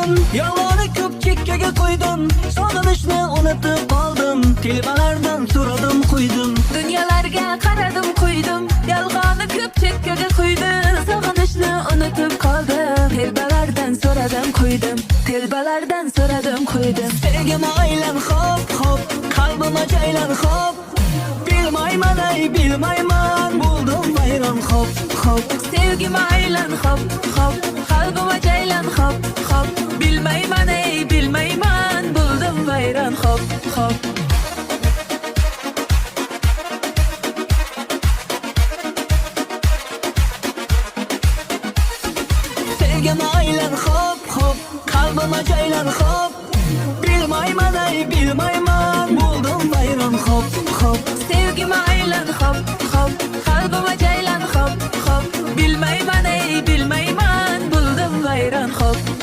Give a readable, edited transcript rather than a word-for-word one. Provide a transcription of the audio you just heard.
koydun, yalanı köpçekkege koydun. Sog'inishni unutib qoldim, telbalardan so'radim quydim. Dunyolarga qaradim qo'ydim, yolg'onni ko'p chekkaga qo'ydim. Sog'inishni unutib qoldim, telbalardan so'radim qo'ydim, telbalardan so'radim qo'ydim. Sevgim aylan hop hop, qalbim jaylan hop. Bilmayman ey bilmayman, buldum vayron hop hop. Sevgim aylan hop hop, qalbim jaylan hop hop. Bilmayman ey bilmayman, buldum vayron hop hop. Sevgim aylan hop hop, qalbim jaylan hop. Bilmayman ey bilmayman, buldum vayron hop hop. Sevgim aylan hop hop, qalbim jaylan hop hop. Bilmayman ey bilmayman, buldum vayron hop